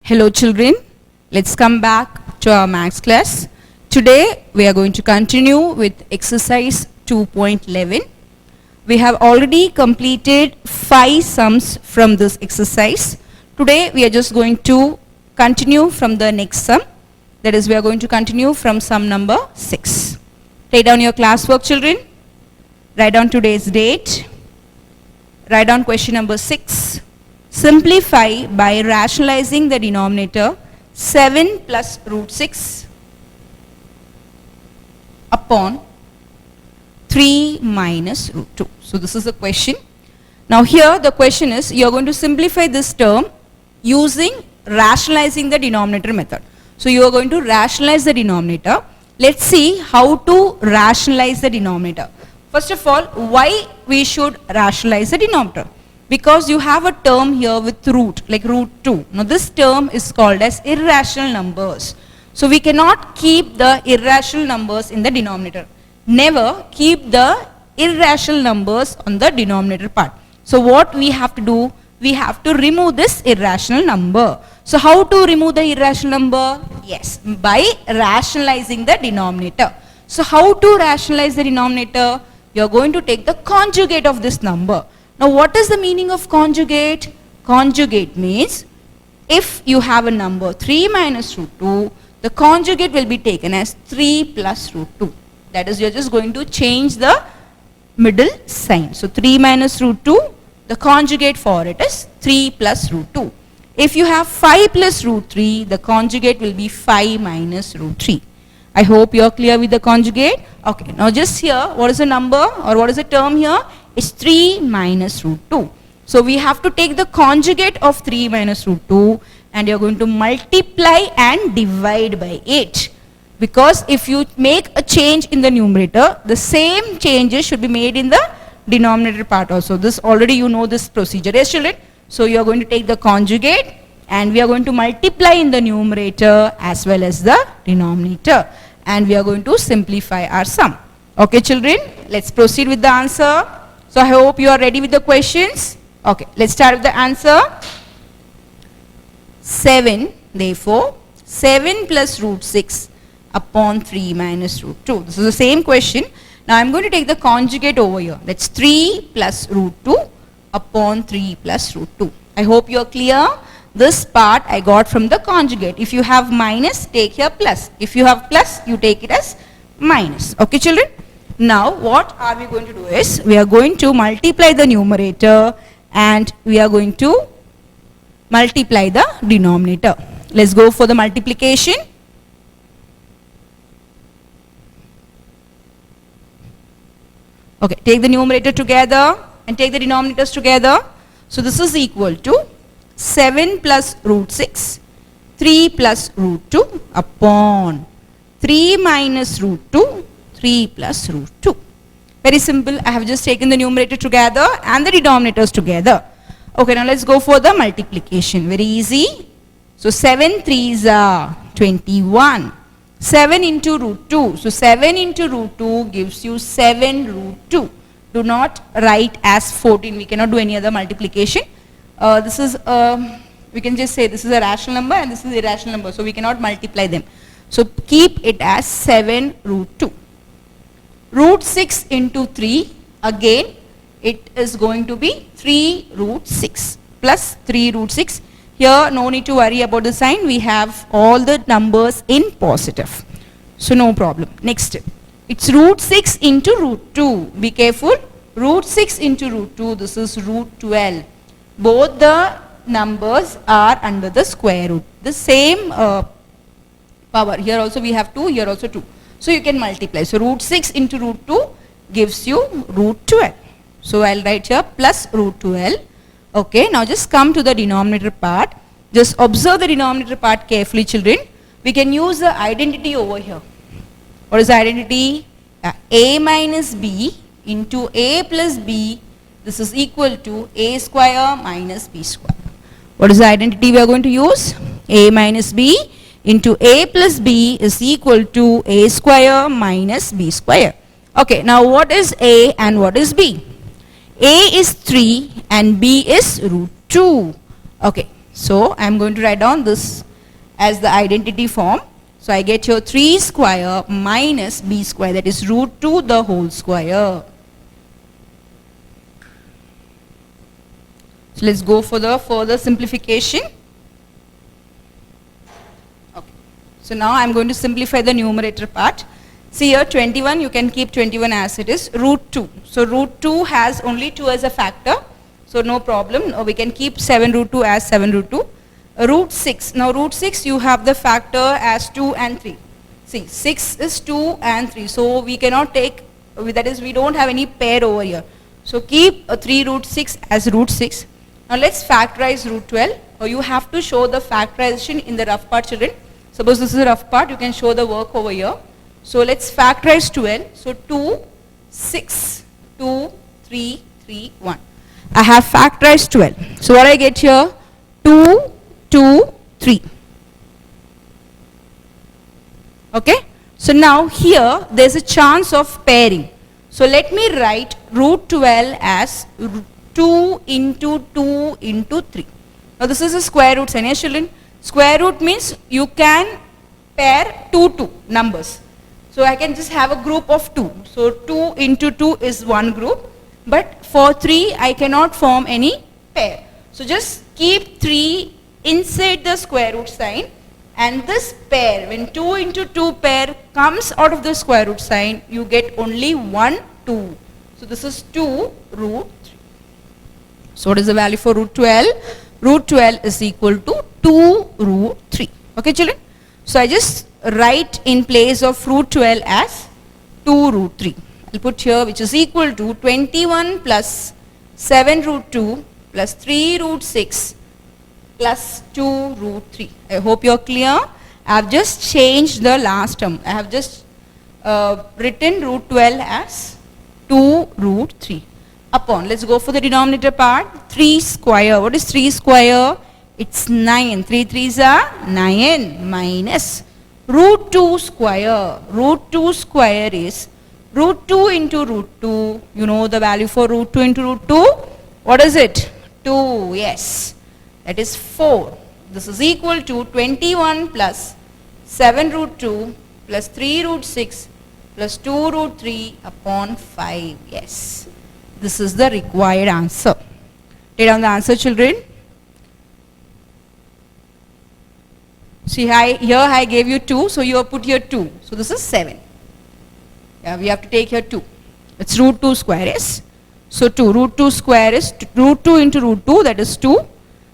Hello children, let's come back to our maths class. Today we are going to continue with exercise 2.11. We have already completed 5 sums from this exercise. Today we are just going to continue from the next sum. That is, we are going to continue from sum number 6. Take down your classwork, children. Write down today's date. Write down question number 6. Simplify by rationalizing the denominator 7 plus root 6 upon 3 minus root 2. So this is the question. Now here the question is, you are going to simplify this term using rationalizing the denominator method. So you are going to rationalize the denominator. Let's see how to rationalize the denominator. First of all, why we should rationalize the denominator? Because you have a term here with root, like root 2. Now this term is called as irrational numbers. So we cannot keep the irrational numbers in the denominator. Never keep the irrational numbers on the denominator part. So what we have to do, we have to remove this irrational number. So how to remove the irrational number? Yes, by rationalizing the denominator. So how to rationalize the denominator? You are going to take the conjugate of this number. Now what is the meaning of conjugate? Conjugate means if you have a number 3 minus root 2, the conjugate will be taken as 3 plus root 2. That is, you are just going to change the middle sign. So 3 minus root 2, the conjugate for it is 3 plus root 2. If you have 5 plus root 3, the conjugate will be 5 minus root 3. I hope you are clear with the conjugate. Okay, now just here, what is the number or what is the term here? Is 3 minus root 2. So we have to take the conjugate of 3 minus root 2 and you are going to multiply and divide by 8. Because if you make a change in the numerator, the same changes should be made in the denominator part also. This already you know this procedure. Yes, children? So you are going to take the conjugate and we are going to multiply in the numerator as well as the denominator. And we are going to simplify our sum. Okay, children? Let's proceed with the answer. So I hope you are ready with the questions. Okay, let's start with the answer. 7, therefore, 7 plus root 6 upon 3 minus root 2. This is the same question. Now I am going to take the conjugate over here. That's 3 plus root 2 upon 3 plus root 2. I hope you are clear. This part I got from the conjugate. If you have minus, take here plus. If you have plus, you take it as minus. Okay, children? Now what are we going to do is, we are going to multiply the numerator and we are going to multiply the denominator. Let's go for the multiplication. Okay, take the numerator together and take the denominators together. So this is equal to 7 plus root 6, 3 plus root 2 upon 3 minus root 2, 3 plus root 2. Very simple. I have just taken the numerator together and the denominators together. Okay, now let's go for the multiplication. Very easy. So 7 3s are 21. 7 into root 2. So 7 into root 2 gives you 7 root 2. Do not write as 14. We cannot do any other multiplication. This is, we can just say this is a rational number and this is a irrational number. So we cannot multiply them. So keep it as 7 root 2. Root 6 into 3, again it is going to be 3 root 6 plus 3 root 6. Here no need to worry about the sign. We have all the numbers in positive. So no problem. Next, it's root 6 into root 2. Be careful. Root 6 into root 2, this is root 12. Both the numbers are under the square root. The same power. Here also we have 2, here also 2. So you can multiply. So root 6 into root 2 gives you root 12. So I'll write here plus root 12. Okay, now just come to the denominator part. Just observe the denominator part carefully, children. We can use the identity over here. What is the identity? A minus B into A plus B. This is equal to A square minus B square. What is the identity we are going to use? A minus B into A plus B is equal to A square minus B square. Okay, now what is A and what is B? A is 3 and B is root 2. Okay, So I am going to write down this as the identity form. So I get here 3 square minus b square, that is root 2 the whole square. So let's go for the further simplification. Okay. So now I'm going to simplify the numerator part. See here 21, you can keep 21 as it is, root 2. So root 2 has only 2 as a factor. So no problem, we can keep 7 root 2 as 7 root 2. Root 6, now root 6 you have the factor as 2 and 3. See 6 is 2 and 3, so we cannot take, that is we don't have any pair over here. So keep 3 root 6 as root 6. Now let's factorize root 12. You have to show the factorization in the rough part, children. Suppose this is a rough part, you can show the work over here. So let's factorize 12. So 2, 6, 2, 3, 3, 1. I have factorized 12. So what I get here? 2, 2, 3. Okay. So now here there is a chance of pairing. So let me write root 12 as 2 into 2 into 3. Now this is a square root sign, yes children. Square root means you can pair 2 numbers. So I can just have a group of 2. So 2 into 2 is one group. But for 3 I cannot form any pair. So just keep 3 inside the square root sign, and this pair, when 2 into 2 pair comes out of the square root sign, you get only 1, 2. So this is 2 root 3. So what is the value for root 12? Root 12 is equal to 2 root 3. Okay children? So I just write in place of root 12 as 2 root 3. I'll put here, which is equal to 21 plus 7 root 2 plus 3 root 6 plus 2 root 3. I hope you're clear. I have just changed the last term. I have just written root 12 as 2 root 3 upon, let's go for the denominator part, 3 square. What is 3 square? It's 9. 3 3s are 9 minus root 2 square. Root 2 square is root 2 into root 2. You know the value for root 2 into root 2? What is it? 2, yes. That is 4. This is equal to 21 plus 7 root 2 plus 3 root 6 plus 2 root 3 upon 5. Yes. This is the required answer. Write down the answer, children. See, here I gave you 2, so you have put here 2. So this is 7. Yeah, we have to take here 2. It's root 2 square, yes. So 2, root 2 square is root 2 into root 2, that is 2.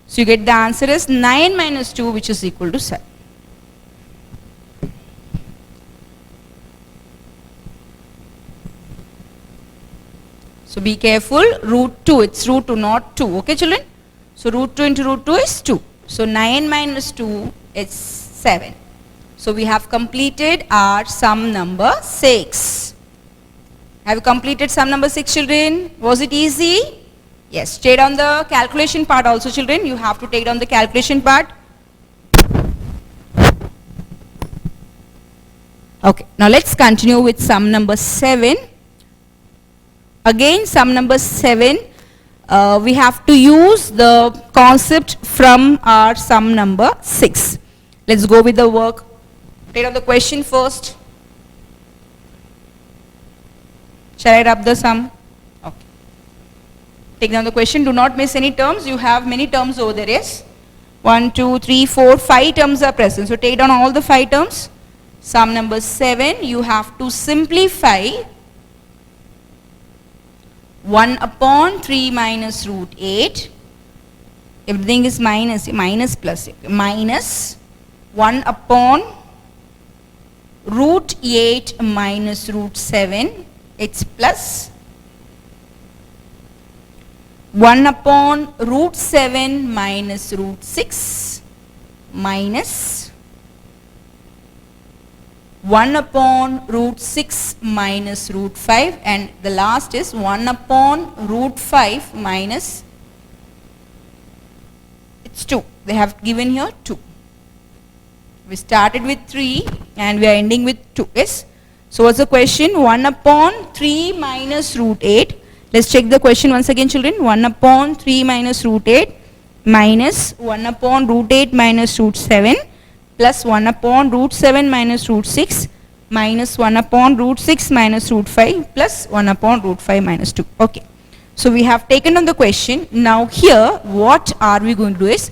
So you get the answer is 9 minus 2, which is equal to 7. So be careful, root 2, it's root 2, not 2. Okay children? So root 2 into root 2 is 2. So 9 minus 2 is 7. So we have completed our sum number 6. Have you completed sum number 6, children? Was it easy? Yes. Take down the calculation part also, children. You have to take down the calculation part. Okay. Now let's continue with sum number 7. Again, sum number 7. We have to use the concept from our sum number 6. Let's go with the work. Take out the question first. Shall I rub the sum? Okay. Take down the question. Do not miss any terms. You have many terms over there, yes? 1, 2, 3, 4, 5 terms are present. So take down all the 5 terms. Sum number 7, you have to simplify 1 upon 3 minus root 8. Everything is minus plus. Minus 1 upon root 8 minus root 7. It's plus 1 upon root 7 minus root 6 minus 1 upon root 6 minus root 5, and the last is 1 upon root 5 minus, it's 2. They have given here 2. We started with 3 and we are ending with 2. Yes. So what's the question? 1 upon 3 minus root 8. Let's check the question once again, children. 1 upon 3 minus root 8. minus 1 upon root 8 minus root 7 plus 1 upon root 7 minus root 6 minus 1 upon root 6 minus root 5 plus 1 upon root 5 minus 2. Okay. So we have taken on the question. Now here what are we going to do is,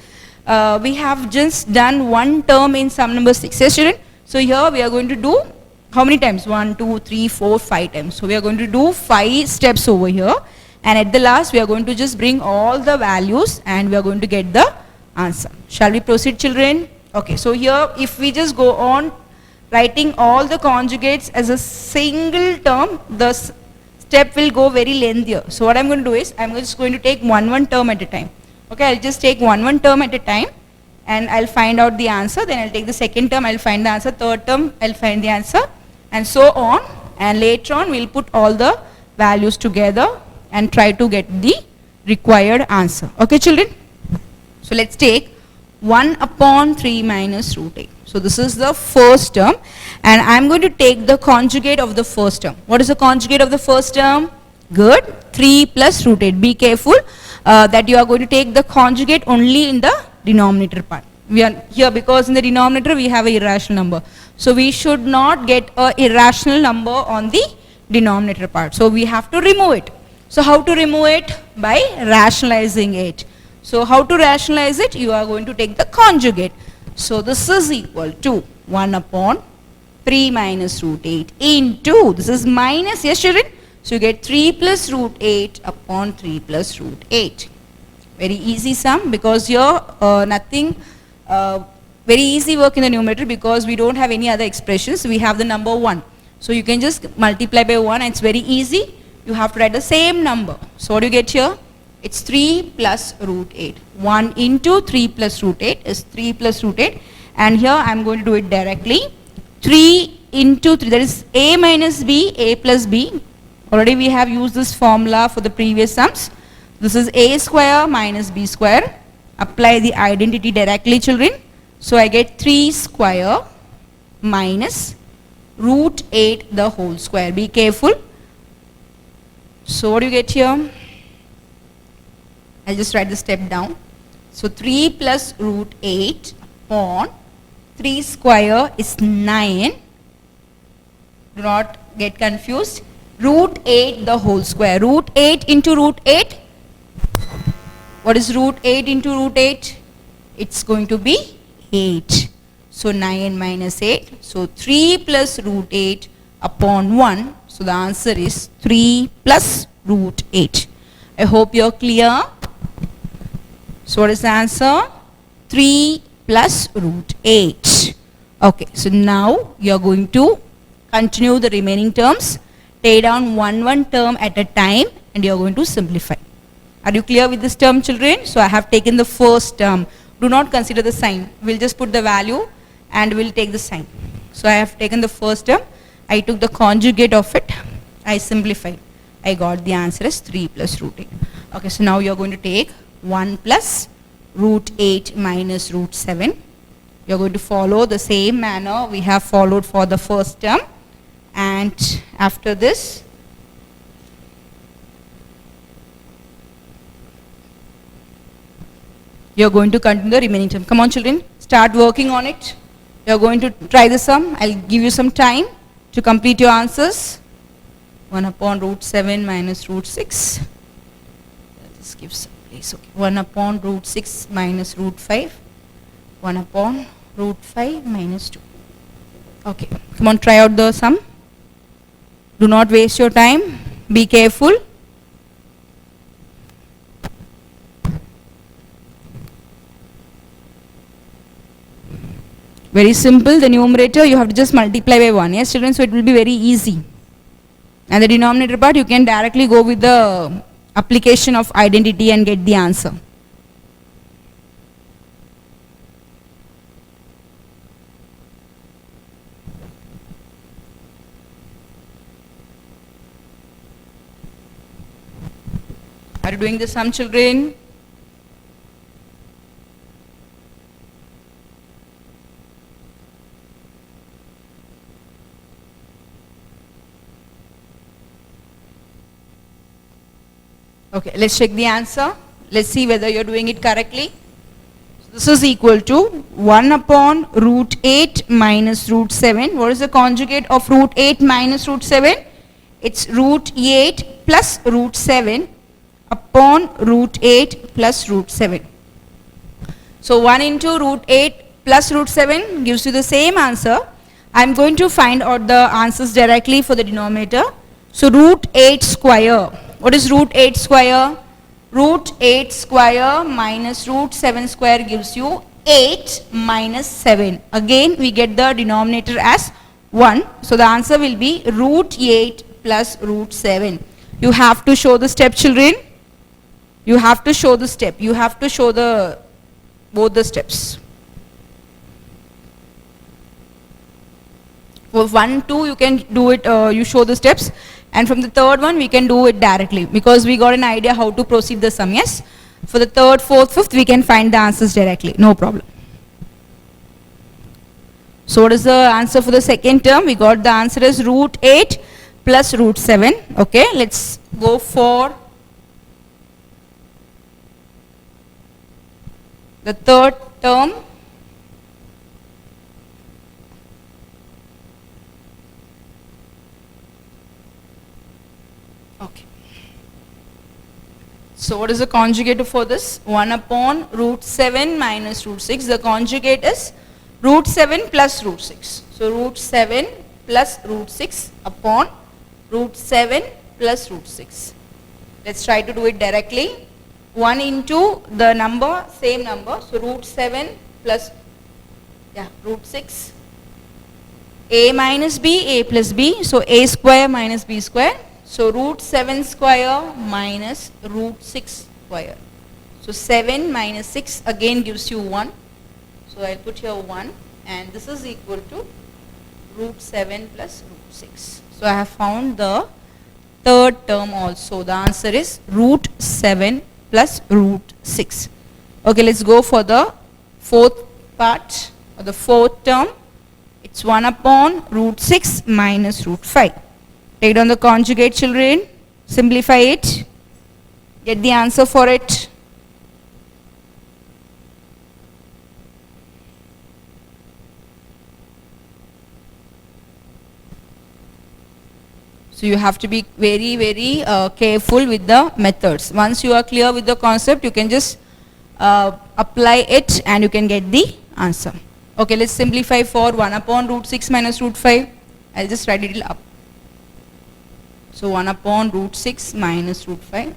we have just done one term in sum number 6. Yes, student? So here we are going to do how many times? 1, 2, 3, 4, 5 times. So we are going to do 5 steps over here, and at the last we are going to just bring all the values and we are going to get the answer. Shall we proceed, children? Okay, so here if we just go on writing all the conjugates as a single term, the step will go very lengthier. So what I'm going to do is, I'm just going to take one term at a time. Okay, I'll just take one term at a time and I'll find out the answer. Then I'll take the second term, I'll find the answer. Third term, I'll find the answer, and so on. And later on, we'll put all the values together and try to get the required answer. Okay, children? So let's take 1 upon 3 minus root 8. So this is the first term, and I'm going to take the conjugate of the first term. What is the conjugate of the first term? Good. 3 plus root 8. Be careful that you are going to take the conjugate only in the denominator part. We are here because in the denominator we have an irrational number. So we should not get an irrational number on the denominator part. So we have to remove it. So how to remove it? By rationalizing it. So how to rationalize it? You are going to take the conjugate. So this is equal to 1 upon 3 minus root 8 into, this is minus, yes children? So you get 3 plus root 8 upon 3 plus root 8. Very easy sum, because here nothing, very easy work in the numerator because we don't have any other expressions. We have the number 1. So you can just multiply by 1 and it's very easy. You have to write the same number. So what do you get here? It's 3 plus root 8. 1 into 3 plus root 8 is 3 plus root 8. And here I am going to do it directly. 3 into 3, that is a minus b, a plus b. Already we have used this formula for the previous sums. This is a square minus b square. Apply the identity directly, children. So I get 3 square minus root 8 the whole square. Be careful. So what do you get here? I'll just write the step down. So 3 plus root 8 upon 3 square is 9. Do not get confused. Root 8 the whole square. Root 8 into root 8. What is root 8 into root 8? It's going to be 8. So 9 minus 8. So 3 plus root 8 upon 1. So the answer is 3 plus root 8. I hope you're clear. So what is the answer? 3 plus root 8. Okay, so now you are going to continue the remaining terms. Take down one term at a time and you are going to simplify. Are you clear with this term, children? So I have taken the first term. Do not consider the sign. We'll just put the value and we'll take the sign. So I have taken the first term. I took the conjugate of it. I simplified. I got the answer as 3 plus root 8. Okay, so now you are going to take 1 plus root 8 minus root 7. You are going to follow the same manner we have followed for the first term. And after this, you are going to continue the remaining term. Come on, children, start working on it. You are going to try the sum. I'll give you some time to complete your answers. 1 upon root 7 minus root 6. Let's give some place. Okay. 1 upon root 6 minus root 5. 1 upon root 5 minus 2. Okay. Come on, try out the sum. Do not waste your time. Be careful. Very simple. The numerator you have to just multiply by 1. Yes, children, so it will be very easy. And the denominator part you can directly go with the application of identity and get the answer. Are you doing the sum, children? Okay, let's check the answer. Let's see whether you're doing it correctly. So this is equal to 1 upon root 8 minus root 7. What is the conjugate of root 8 minus root 7? It's root 8 plus root 7 upon root 8 plus root 7. So 1 into root 8 plus root 7 gives you the same answer. I'm going to find out the answers directly for the denominator. So root 8 square. What is root 8 square? Root 8 square minus root 7 square gives you 8 minus 7. Again we get the denominator as 1. So the answer will be root 8 plus root 7. You have to show the step, children. You have to show the step. You have to show the both the steps. For 1, 2 you can do it, you show the steps, and from the third one we can do it directly because we got an idea how to proceed the sum. Yes, for the third, fourth, fifth we can find the answers directly, no problem. So what is the answer for the second term? We got the answer is root 8 plus root 7. Okay, let's go for the third term. Okay. So what is the conjugate for this? 1 upon root 7 minus root 6. The conjugate is root 7 plus root 6. So root 7 plus root 6 upon root 7 plus root 6. Let's try to do it directly. 1 into the number, same number. So root 7 plus root 6. A minus B, A plus B. So A square minus B square. So root 7 square minus root 6 square. So 7 minus 6 again gives you 1. So I'll put here 1, and this is equal to root 7 plus root 6. So I have found the third term also. The answer is root 7 plus root 6. Okay, let's go for the fourth part or the fourth term. It's 1 upon root 6 minus root 5. Take down the conjugate, children. Simplify it. Get the answer for it. So you have to be very, very careful with the methods. Once you are clear with the concept, you can just apply it and you can get the answer. Okay, let's simplify for 1 upon root 6 minus root 5. I'll just write it up. So 1 upon root 6 minus root 5.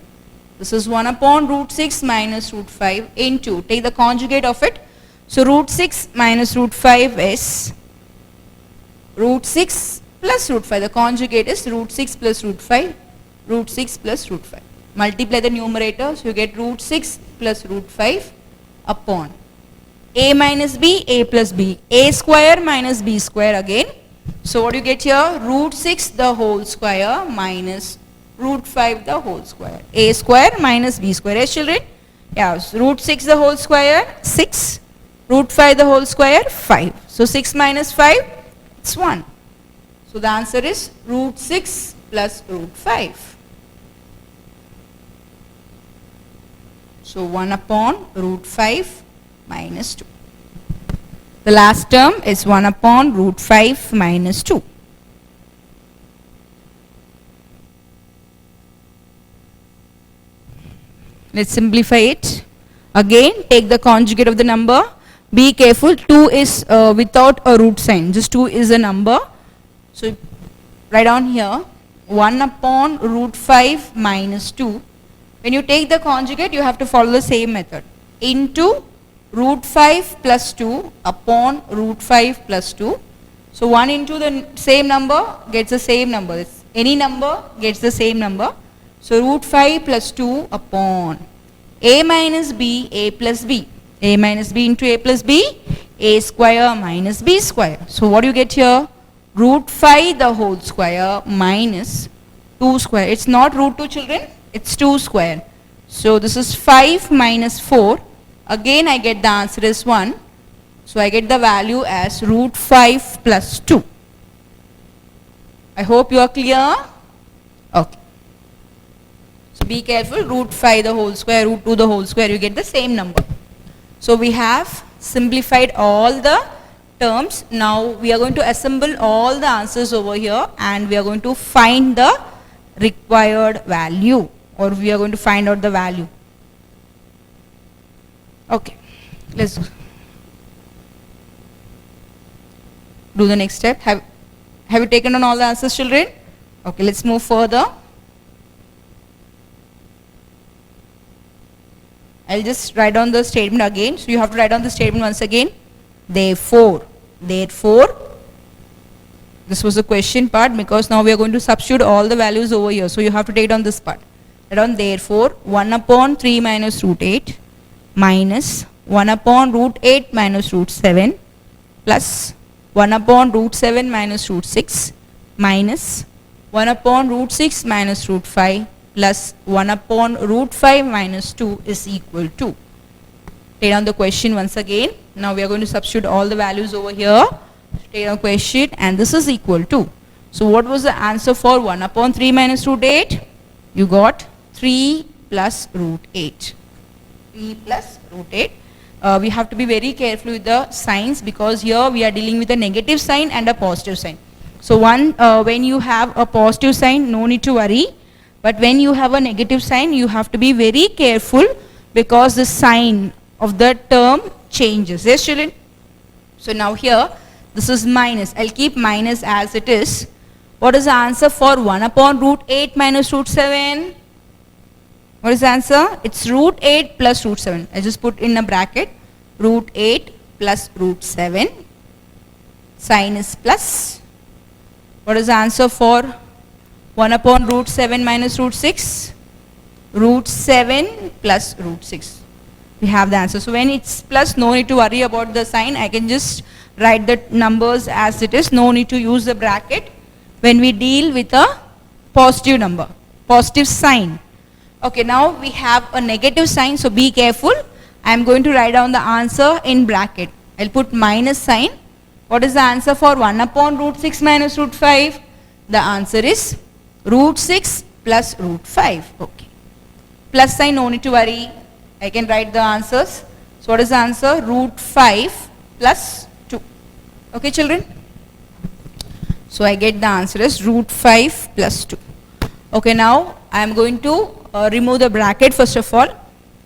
This is 1 upon root 6 minus root 5 into, take the conjugate of it. So root 6 minus root 5 is root 6 plus root 5. The conjugate is root 6 plus root 5. Root 6 plus root 5. Multiply the numerator. So you get root 6 plus root 5 upon A minus B, A plus B. A square minus B square again. So what do you get here? Root 6 the whole square minus root 5 the whole square. A square minus B square. Yes, children? Yeah, so root 6 the whole square, 6. Root 5 the whole square, 5. So 6 minus 5, it's 1. So the answer is root 6 plus root 5. So 1 upon root 5 minus 2. The last term is 1 upon root 5 minus 2. Let's simplify it. Again, take the conjugate of the number. Be careful, 2 is without a root sign. Just 2 is a number. So write down here 1 upon root 5 minus 2. When you take the conjugate, you have to follow the same method. Into root 5 plus 2 upon root 5 plus 2. So 1 into the same number gets the same number. Any number gets the same number. So root 5 plus 2 upon A minus B, A plus B. A minus B into A plus B, A square minus B square. So what do you get here? Root 5 the whole square minus 2 square. It's not root 2, children. It's 2 square. So this is 5 minus 4. Again I get the answer is 1. So I get the value as root 5 plus 2. I hope you are clear. Okay. So be careful, root 5 the whole square, root 2 the whole square, you get the same number. So we have simplified all the terms. Now we are going to assemble all the answers over here and we are going to find the required value, or we are going to find out the value. Okay, let's do the next step. Have you taken on all the answers, children? Okay, let's move further. I'll just write down the statement again. So you have to write down the statement once again. Therefore, this was the question part, because now we are going to substitute all the values over here. So you have to take down this part. Write down therefore 1 upon 3 minus root 8 minus 1 upon root 8 minus root 7 plus 1 upon root 7 minus root 6 minus 1 upon root 6 minus root 5 plus 1 upon root 5 minus 2 is equal to. Take down the question once again. Now we are going to substitute all the values over here. Take down question, and this is equal to. So what was the answer for 1 upon 3 minus root 8? You got 3 plus root 8. 3 plus root 8. We have to be very careful with the signs, because here we are dealing with a negative sign and a positive sign. So when you have a positive sign, no need to worry. But when you have a negative sign, you have to be very careful, because the sign of the term changes. Yes, children? So now here, this is minus. I'll keep minus as it is. What is the answer for 1 upon root 8 minus root 7? What is the answer? It's root 8 plus root 7. I just put in a bracket. Root 8 plus root 7. Sign is plus. What is the answer for 1 upon root 7 minus root 6? Root 7 plus root 6. We have the answer. So when it's plus, no need to worry about the sign. I can just write the numbers as it is. No need to use the bracket when we deal with a positive number, positive sign. Okay, now we have a negative sign, so be careful. I am going to write down the answer in bracket. I'll put minus sign. What is the answer for 1 upon root 6 minus root 5? The answer is root 6 plus root 5. Okay. Plus sign, no need to worry. I can write the answers. So what is the answer? Root 5 plus 2. Okay, children? So I get the answer as root 5 plus 2. Okay, now I am going to remove the bracket first of all,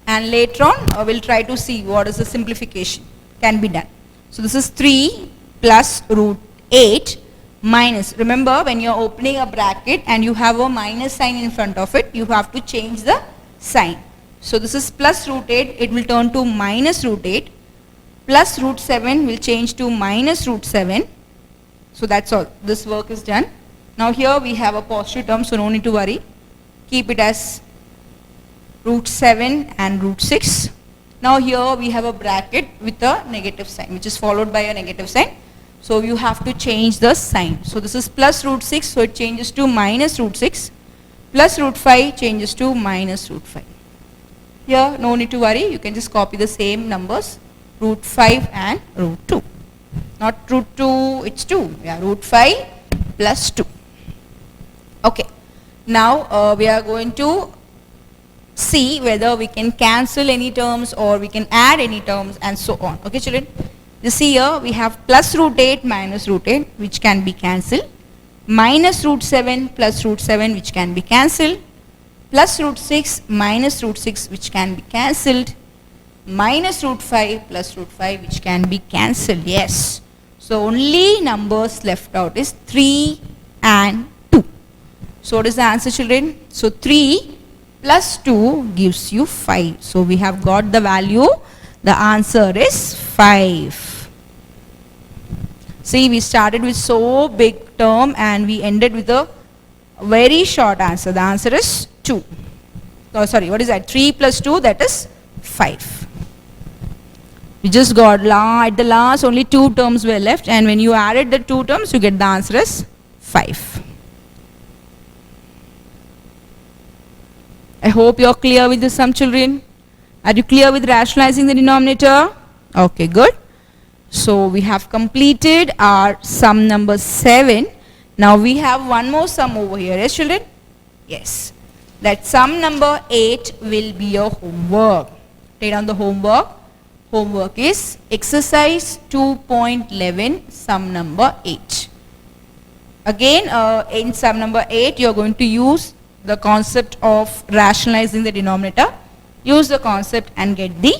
and later on we'll try to see what is the simplification can be done. So this is 3 plus root 8 minus. Remember, when you are opening a bracket and you have a minus sign in front of it, you have to change the sign. So this is plus root 8, it will turn to minus root 8. Plus root 7 will change to minus root 7. So that's all. This work is done. Now here we have a positive term, so no need to worry. Keep it as root 7 and root 6. Now here we have a bracket with a negative sign, which is followed by a negative sign. So you have to change the sign. So this is plus root 6, so it changes to minus root 6. Plus root 5 changes to minus root 5. Here no need to worry, you can just copy the same numbers, root 5 and root 2. Not root 2, it's 2. Yeah, root 5 plus 2. Okay. Now we are going to see whether we can cancel any terms or we can add any terms and so on. Okay, children? You see here we have plus root 8 minus root 8, which can be cancelled. Minus root 7 plus root 7, which can be cancelled. Plus root 6 minus root 6, which can be cancelled. Minus root 5 plus root 5, which can be cancelled. Yes. So only numbers left out is 3 and 2. So what is the answer, children? So 3 plus 2 gives you 5. So we have got the value. The answer is 5. See, we started with so big term and we ended with a very short answer. The answer is 2. Oh, sorry, what is that? 3 plus 2, that is 5. We just got at the last only 2 terms were left, and when you added the 2 terms, you get the answer as 5. I hope you are clear with the sum, children. Are you clear with rationalizing the denominator? Okay, good. So we have completed our sum number 7. Now we have one more sum over here. Yes, children? Yes. that sum number 8 will be your homework. Take down the homework. Homework is exercise 2.11 sum number 8. Again, in sum number 8, you are going to use the concept of rationalizing the denominator. Use the concept and get the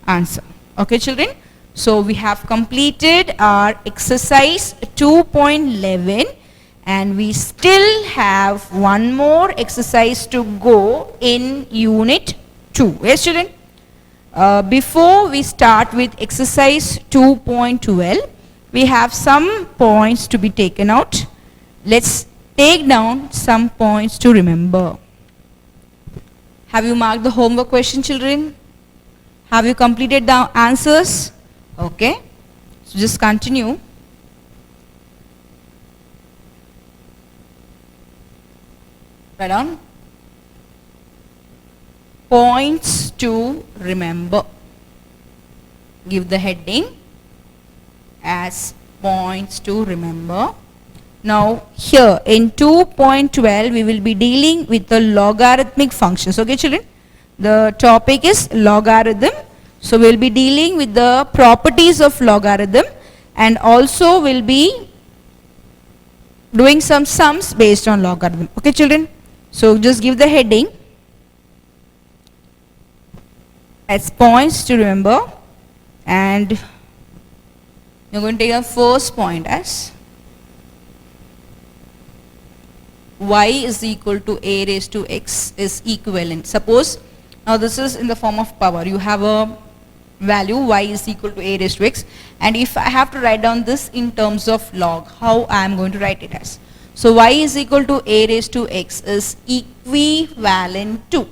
answer. Okay, children? So, we have completed our exercise 2.11 and we still have one more exercise to go in unit 2. Yes, children? Before we start with exercise 2.12, we have some points to be taken out. Let's take down some points to remember. Have you marked the homework question, children? Have you completed the answers? Okay. So just continue. Write down points to remember. Give the heading as points to remember. Now here in 2.12 we will be dealing with the logarithmic functions. Okay, children? The topic is logarithm. So we will be dealing with the properties of logarithm and also will be doing some sums based on logarithm. Okay, children? So just give the heading as points to remember, and you're going to take a first point as y is equal to a raised to x is equivalent. Suppose now this is in the form of power. You have a value y is equal to a raised to x, and if I have to write down this in terms of log, how I am going to write it as? So y is equal to a raised to x is equivalent to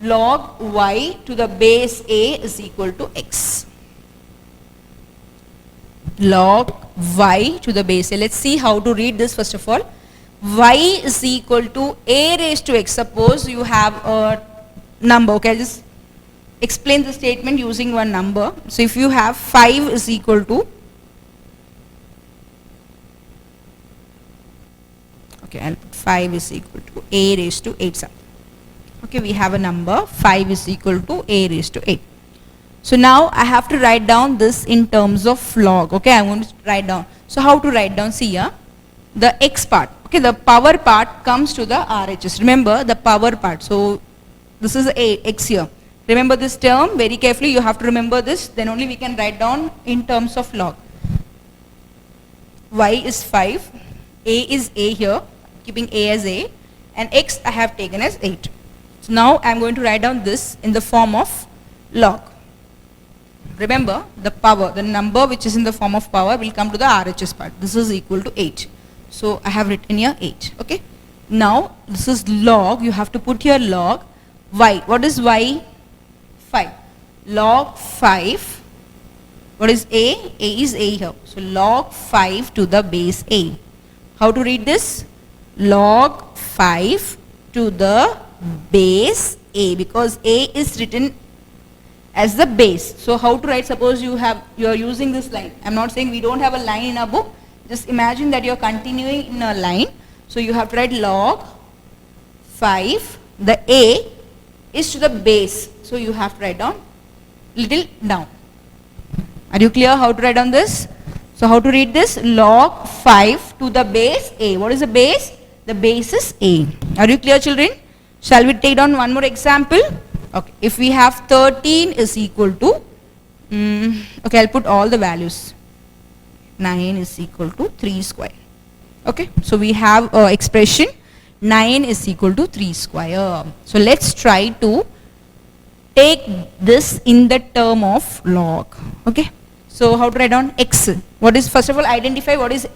log y to the base a is equal to x. Log y to the base a. Let's see how to read this first of all. Y is equal to a raised to x. Suppose you have a number. Okay, I'll just explain the statement using one number. So if you have 5 is equal to, okay, I'll put 5 is equal to a raised to 8. Okay, we have a number 5 is equal to a raised to 8. So now I have to write down this in terms of log. Okay, I'm going to write down. So how to write down? See here, the x part. Okay, the power part comes to the RHS. Remember the power part. So this is a x here. Remember this term very carefully. You have to remember this. Then only we can write down in terms of log. Y is 5. A is a here. Keeping a as a. And x I have taken as 8. So now I am going to write down this in the form of log. Remember the power, the number which is in the form of power will come to the RHS part. This is equal to 8. So I have written here 8. Okay. Now this is log. You have to put here log y. What is y? 5. Log 5. What is a? A is a here. So log 5 to the base a. How to read this? Log 5 to the base a, because a is written as the base. So how to write? Suppose you are using this line. I'm not saying we don't have a line in our book. Just imagine that you are continuing in a line. So you have to write log 5. The a is to the base. So you have to write down little down. Are you clear how to write down this? So how to read this? Log 5 to the base a. What is the base? The base is a. Are you clear, children? Shall we take down one more example? Okay, if we have 13 is equal to, okay, I'll put all the values. 9 is equal to 3 square. Okay, so we have expression 9 is equal to 3 square. So let's try to take this in the term of log. Okay, so how to write down x? What is, first of all, identify what is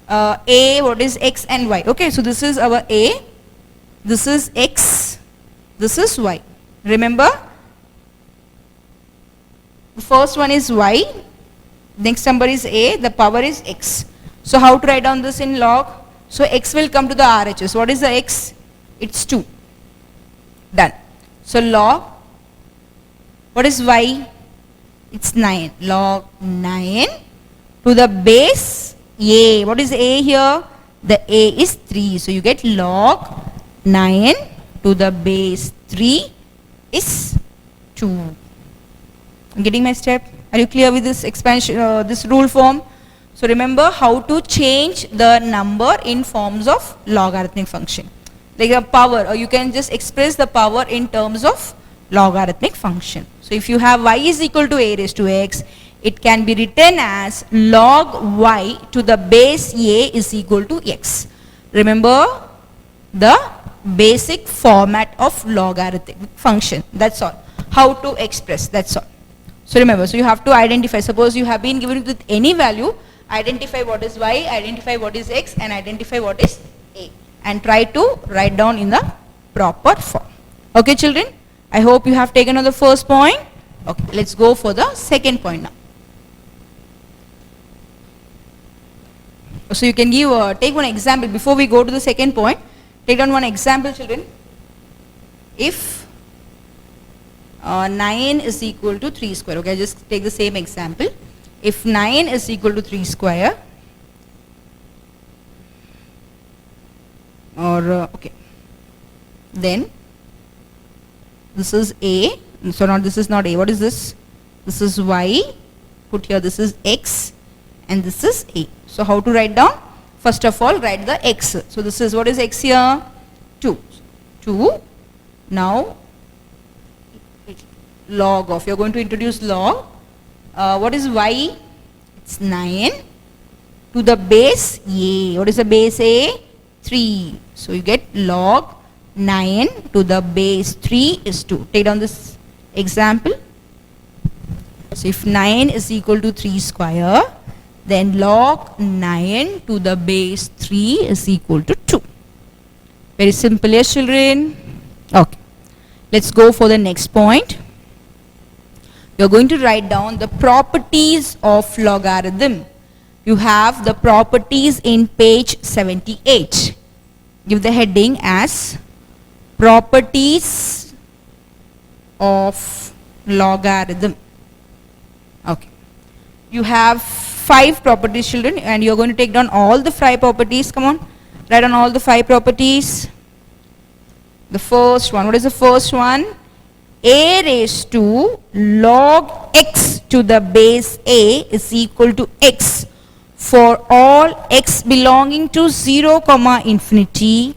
a, what is x and y. Okay, so this is our a, this is x, this is y. Remember, the first one is y, next number is a, the power is x. So how to write down this in log? So x will come to the RHS. What is the x? It's 2. Done. So log, what is y? It's 9. Log 9 to the base a. What is a here? the a is 3. So you get log 9 to the base 3 is 2. Getting my step? Are you clear with this expansion, this rule form? So remember how to change the number in forms of logarithmic function. Like a power, or you can just express the power in terms of logarithmic function. So if you have y is equal to a raised to x, it can be written as log y to the base a is equal to x. Remember the basic format of logarithmic function. That's all. How to express, that's all. So remember, so you have to identify, suppose you have been given with any value, identify what is y, identify what is x, and identify what is a, and try to write down in the proper form. Okay children, I hope you have taken on the first point. Okay, let's go for the second point now. So you can give, take one example before we go to the second point. Take down one example children. If 9 is equal to 3 square, okay, just take the same example. If 9 is equal to 3 square, or okay, then this is a, so not, this is not a, what is this? This is y, put here this is x, and this is a. So how to write down? First of all, write the x. So this is, what is x here? 2. 2. Now log of, you're going to introduce log. What is y? It's 9 to the base a. What is the base a? 3. So you get log 9 to the base 3 is 2. Take down this example. So if 9 is equal to 3 square, then log 9 to the base 3 is equal to 2. Very simple, yes children? Okay. Let's go for the next point. You're going to write down the properties of logarithm. You have the properties in page 78. Give the heading as properties of logarithm. Okay. You have 5 properties children, and you're going to take down all the 5 properties. Come on, write down all the 5 properties. The first one, what is the first one? A raised to log x to the base a is equal to x for all x belonging to 0 comma infinity,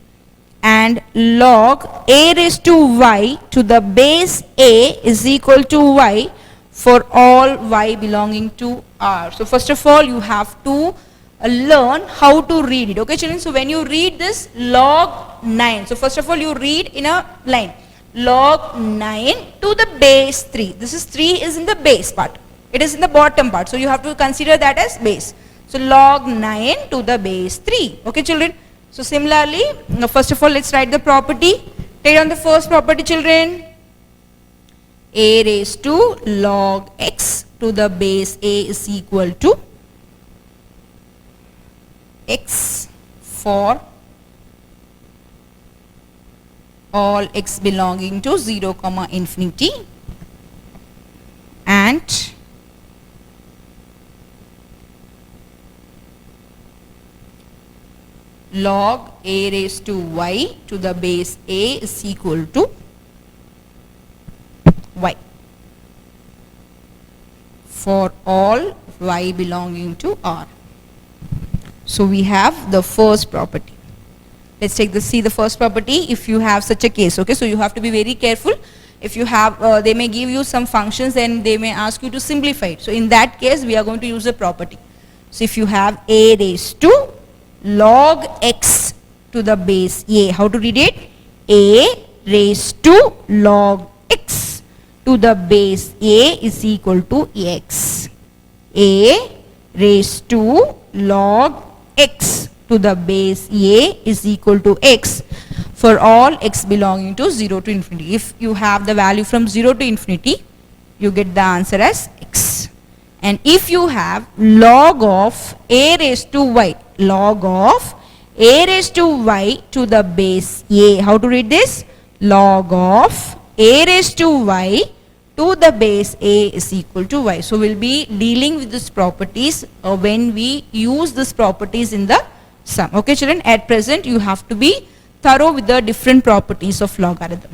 and log a raised to y to the base a is equal to y for all y belonging to r. So first of all you have to learn how to read it. Okay children, so when you read this log 9, so first of all you read in a line log 9 to the base 3. This is 3 is in the base part, it is in the bottom part, so you have to consider that as base. So log 9 to the base 3. Okay children, so similarly, now first of all let's write the property. Take down the first property children. A raised to log x to the base a is equal to x for all x belonging to 0 comma infinity, and log a raised to y to the base a is equal to y for all y belonging to r. So we have the first property. Let's take the, see the first property if you have such a case. Okay, so you have to be very careful. If you have, they may give you some functions and they may ask you to simplify it. So in that case we are going to use a property. So if you have a raised to log x to the base a, how to read it? A raised to log x to the base a is equal to x. A raised to log x to the base a is equal to x for all x belonging to 0 to infinity. If you have the value from 0 to infinity, you get the answer as x. And if you have log of a raised to y, log of a raised to y to the base a, how to read this? Log of a raised to y to the base a is equal to y. So we'll be dealing with these properties when we use these properties in the sum. Okay children, at present you have to be thorough with the different properties of logarithm.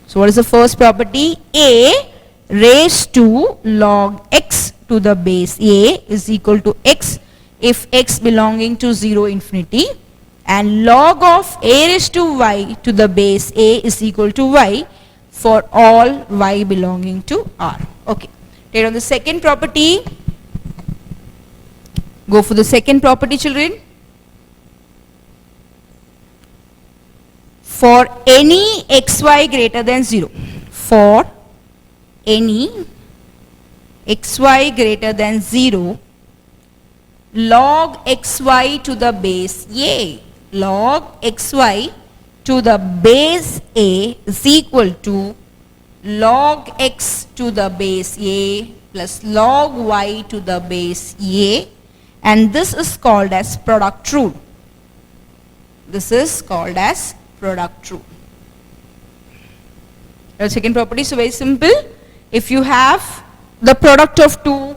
So what is the first property? A raised to log x to the base a is equal to x if x belonging to 0 infinity, and log of a raised to y to the base a is equal to y for all y belonging to R. Okay. Take on the second property. Go for the second property children. For any xy greater than 0. For any xy greater than 0, log xy to the base a, log xy to the base a is equal to log x to the base a plus log y to the base a, and this is called as product rule. This is called as product rule. The second property is very simple. If you have the product of two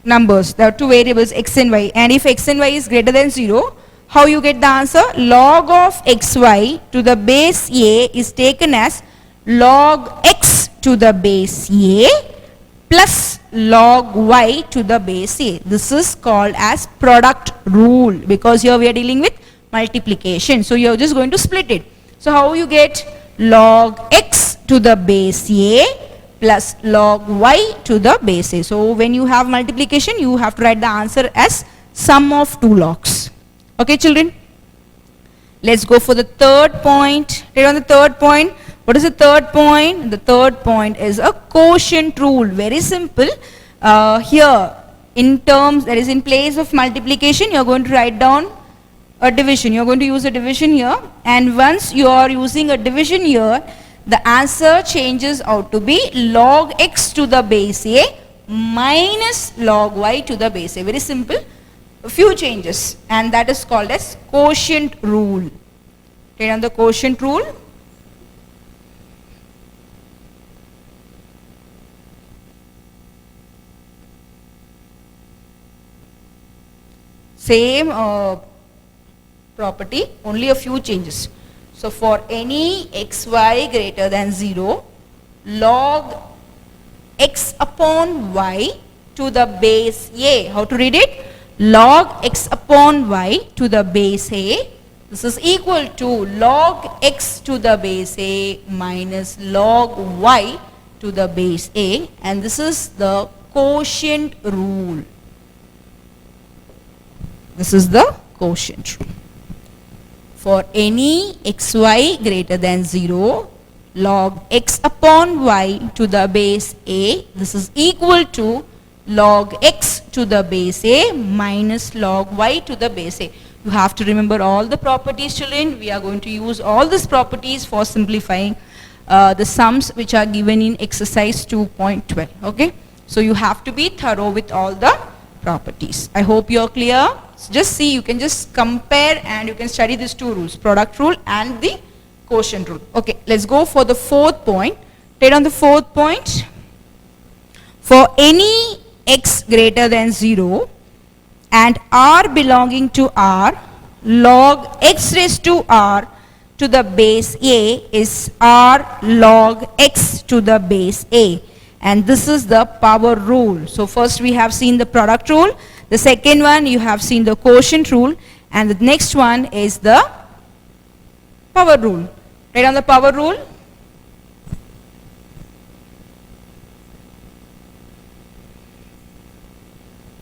numbers, there are two variables x and y, and if x and y is greater than 0, how you get the answer? Log of xy to the base a is taken as log x to the base a plus log y to the base a. This is called as product rule, because here we are dealing with multiplication. So you are just going to split it. So how you get log x to the base a plus log y to the base a. So when you have multiplication, you have to write the answer as sum of two logs. Okay children? Let's go for the third point. Take on the third point. What is the third point? The third point is a quotient rule. Very simple. Here in terms, that is in place of multiplication, you are going to write down a division. You are going to use a division here, and once you are using a division here, the answer changes out to be log x to the base a minus log y to the base a. Very simple. A few changes, and that is called as quotient rule. Take on the quotient rule. Same property, only a few changes. So for any xy greater than 0, log x upon y to the base a. How to read it? Log x upon y to the base a. This is equal to log x to the base a minus log y to the base a, and this is the quotient rule. This is the quotient rule. For any xy greater than 0, log x upon y to the base a, this is equal to log x to the base a minus log y to the base a. You have to remember all the properties children. We are going to use all these properties for simplifying the sums which are given in exercise 2.12. Okay. So you have to be thorough with all the properties. I hope you are clear. So just see, you can just compare and you can study these two rules, product rule and the quotient rule. Okay, let's go for the fourth point. Take on the fourth point. For any x greater than 0 and r belonging to r, log x raised to r to the base a is r log x to the base a. And this is the power rule. So first we have seen the product rule. The second one you have seen the quotient rule, and the next one is the power rule. Write down the power rule.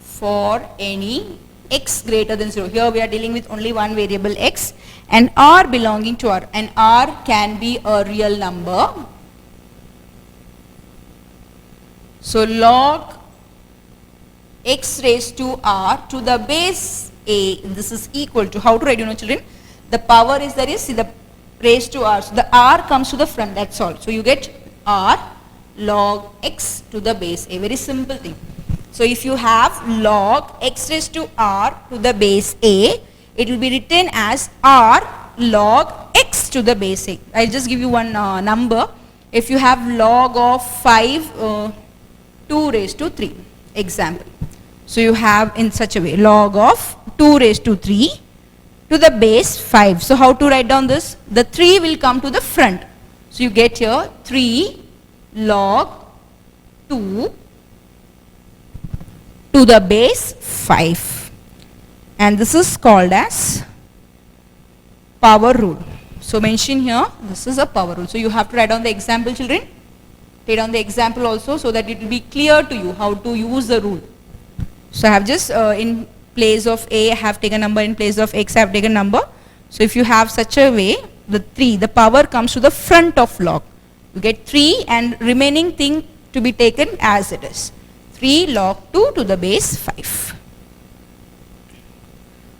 For any x greater than 0. Here we are dealing with only one variable x and r belonging to r, and r can be a real number. So log x raised to r to the base a, this is equal to, how to write, you know children, the power is there is, see the raised to r, so the r comes to the front, that's all. So you get r log x to the base a, very simple thing. So if you have log x raised to r to the base a, it will be written as r log x to the base a. I'll just give you one number. If you have log of 5, 2 raised to 3, example. So you have in such a way log of 2 raised to 3 to the base 5. So how to write down this? The 3 will come to the front. So you get here 3 log 2 to the base 5. And this is called as power rule. So mention here, this is a power rule. So you have to write down the example, children. Write down the example also so that it will be clear to you how to use the rule. So I have just in place of A I have taken number, in place of X I have taken number. So if you have such a way, the 3, the power comes to the front of log. You get 3 and remaining thing to be taken as it is. 3 log 2 to the base 5.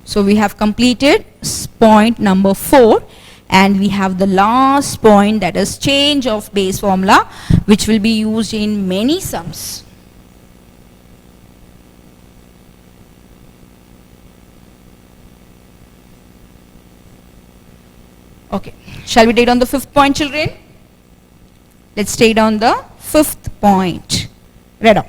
So we have completed point number 4, and we have the last point, that is change of base formula, which will be used in many sums. Okay, shall we take on the 5th point, children? Let's take on the 5th point. Read on.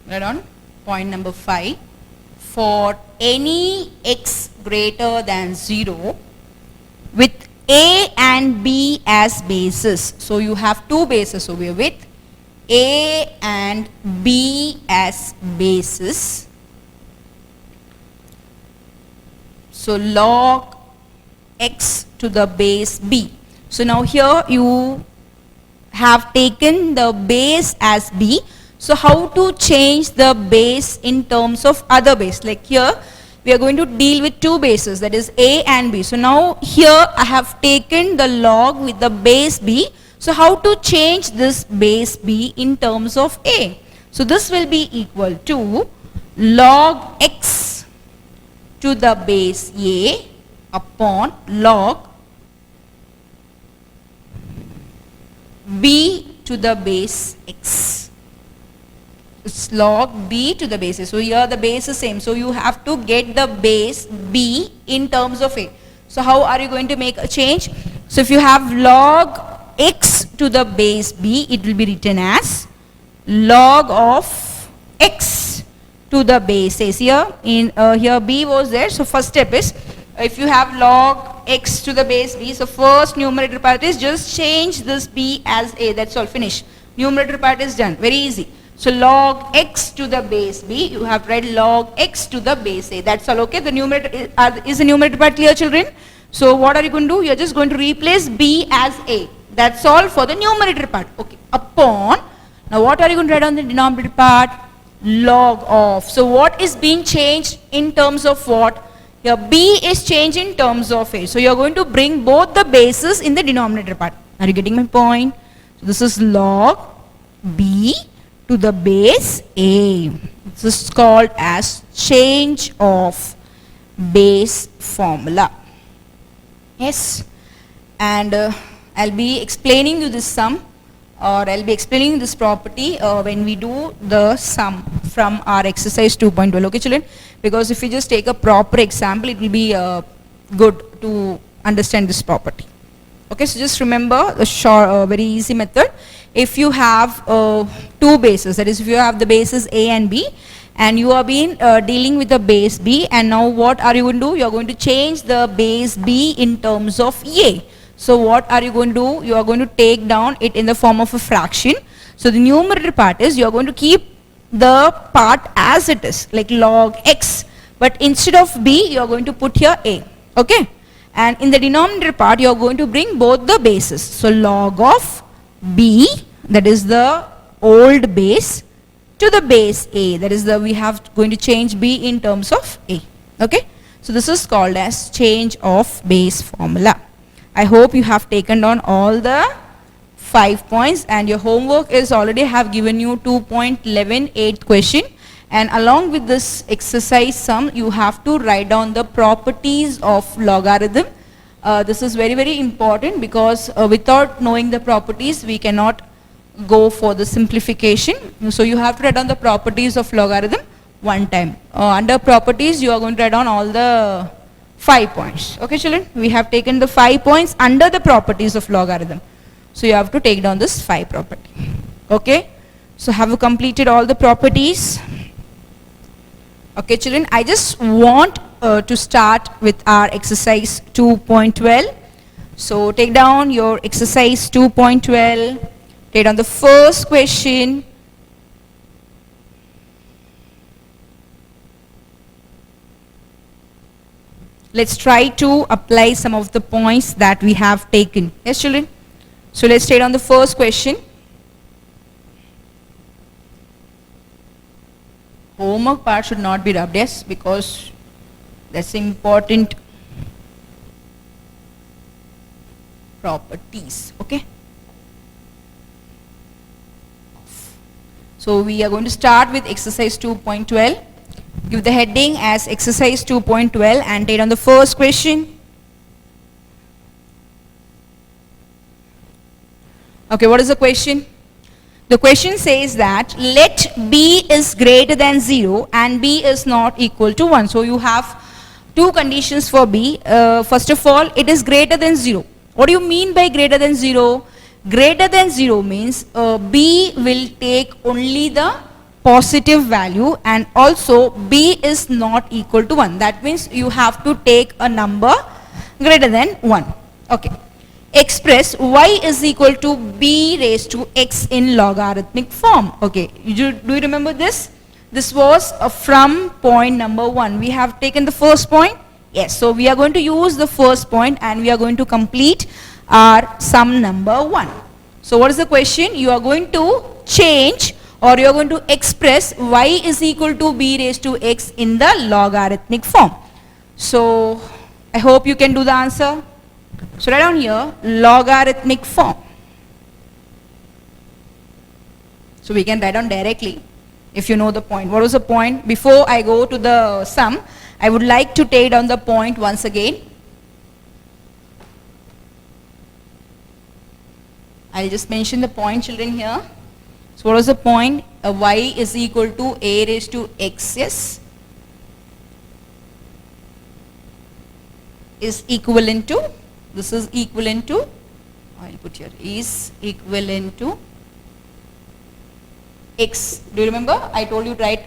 Read on. Point number 5. For any x greater than 0 with A and B as bases. So you have two bases over here with A and B as bases. So log x to the base B. So now here you have taken the base as B. So how to change the base in terms of other base? Like here we are going to deal with two bases, that is A and B. So now here I have taken the log with the base B. So how to change this base B in terms of A? So this will be equal to log x to the base A upon log B to the base x. It's log B to the base A. So here the base is same. So you have to get the base B in terms of A. So how are you going to make a change? So if you have log x to the base B, it will be written as log of x to the base A. See here, here B was there. So first step is, if you have log x to the base B, so first numerator part is just change this B as A. That's all, finish. Numerator part is done. Very easy. So log x to the base B, you have read log x to the base A. That's all, okay? The numerator is the numerator part clear, children? So what are you going to do? You're just going to replace B as A. That's all for the numerator part. Okay. Upon, now what are you going to write on the denominator part? Log of. So what is being changed in terms of what? Here B is changed in terms of A. So you're going to bring both the bases in the denominator part. Are you getting my point? So this is log B to the base A. This is called as change of base formula. Yes, and I'll be explaining you this sum, or I'll be explaining this property when we do the sum from our exercise 2.12. Okay, children? Because if you just take a proper example, it will be good to understand this property. Okay, so just remember the short, very easy method. If you have two bases, that is if you have the bases A and B, and you have been dealing with the base B, and now what are you going to do? You are going to change the base B in terms of A. So what are you going to do? You are going to take down it in the form of a fraction. So the numerator part is, you are going to keep the part as it is, like log x, but instead of B you are going to put here A. Okay, and in the denominator part you are going to bring both the bases. So log of B, that is the old base, to the base A, that is the, we have going to change B in terms of A. Okay, so this is called as change of base formula. I hope you have taken down all the 5 points, and your homework is already have given you 2.11 question, and along with this exercise sum you have to write down the properties of logarithm. This is very, very important, because without knowing the properties we cannot go for the simplification. So you have to write down the properties of logarithm. one time. Under properties, you are going to write down all the 5 points. Okay, children? We have taken the 5 points under the properties of logarithm. So you have to take down this 5 property. Okay? So have you completed all the properties? Okay, children, I just want to start with our exercise 2.12. So take down your exercise 2.12. Take down the first question. Let's try to apply some of the points that we have taken. Yes, children? So let's take on the first question. Homework part should not be rubbed, yes, because that's important properties. Okay? So we are going to start with exercise 2.12. Give the heading as exercise 2.12 and take on the first question. Okay, what is the question? The question says that let b is greater than 0 and b is not equal to 1. So you have two conditions for b. First of all, it is greater than 0. What do you mean by greater than 0? Greater than 0 means b will take only the positive value and also b is not equal to 1. That means you have to take a number greater than 1. Okay. Express y is equal to b raised to x in logarithmic form. Okay. Do you remember this? This was from point number 1. We have taken the first point. Yes. So we are going to use the first point and we are going to complete our sum number 1. So what is the question? You are going to change or you are going to express y is equal to b raised to x in the logarithmic form. So I hope you can do the answer. So write down here logarithmic form. So we can write down directly if you know the point. What was the point? Before I go to the sum, I would like to take down the point once again. I'll just mention the point, children, here. So what was the point? Y is equal to a raised to x, yes, is equivalent to, this is equivalent to, I'll put here, is equivalent to x. Do you remember? I told you to write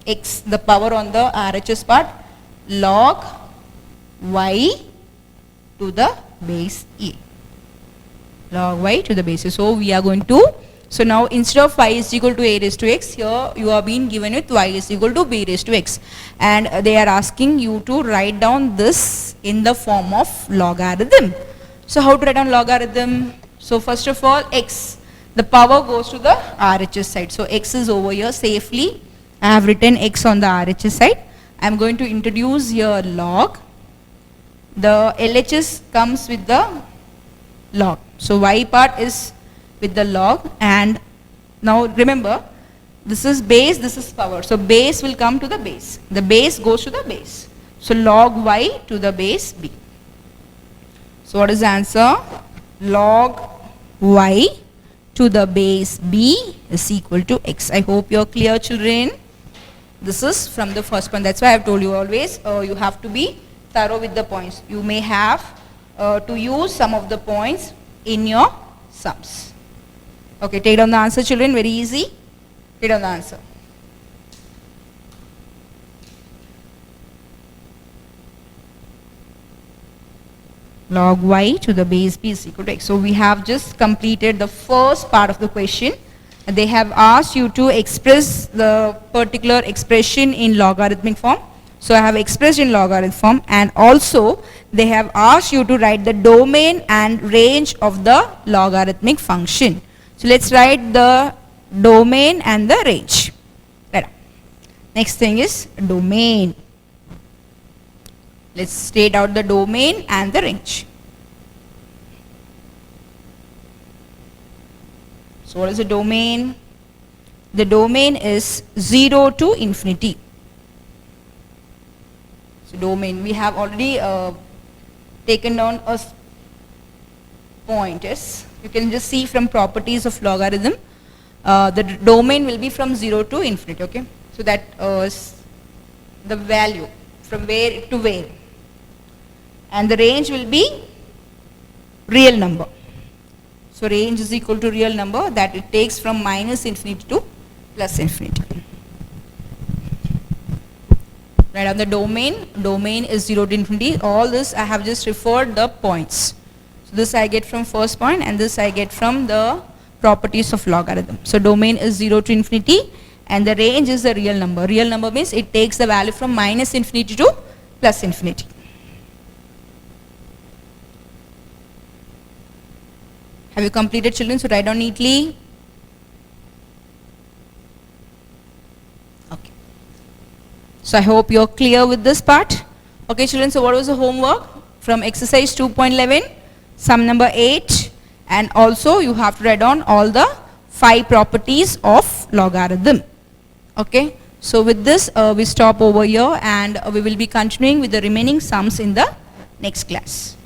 x, the power on the RHS part, log y to the base e. Log y to the base. So we are going to, so now instead of y is equal to a raised to x, here you are being given with y is equal to b raised to x. And they are asking you to write down this in the form of logarithm. So how to write down logarithm? So first of all, x, the power goes to the RHS side. So x is over here safely. I have written x on the RHS side. I am going to introduce here log. The LHS comes with the log. So y part is with the log, and now remember this is base, this is power. So base will come to the base. The base goes to the base. So log y to the base b. So what is the answer? Log y to the base b is equal to x. I hope you are clear, children. This is from the first point. That's why I have told you always you have to be thorough with the points. You may have to use some of the points in your sums. Okay, take down the answer, children. Very easy. Take down the answer. Log y to the base b is equal to x. So we have just completed the first part of the question. They have asked you to express the particular expression in logarithmic form. So I have expressed in logarithm form, and also they have asked you to write the domain and range of the logarithmic function. So let's write the domain and the range. Right. Next thing is domain. Let's state out the domain and the range. So what is the domain? The domain is 0 to infinity. So domain, we have already taken down a point. Yes, you can just see from properties of logarithm, the domain will be from 0 to infinity. Okay, So that the value from where to where, and the range will be real number. So range is equal to real number, that it takes from minus infinity to plus infinity. Right, on the domain is 0 to infinity. All this I have just referred the points. So this I get from first point, and this I get from the properties of logarithm. So domain is 0 to infinity, and the range is the real number. Real number means it takes the value from minus infinity to plus infinity. Have you completed, children? So write down neatly. Okay. So I hope you're clear with this part. Okay, children, so what was the homework? From exercise 2.11, sum number 8, and also you have to write down all the 5 properties of logarithm. Okay, so with this we stop over here, and we will be continuing with the remaining sums in the next class.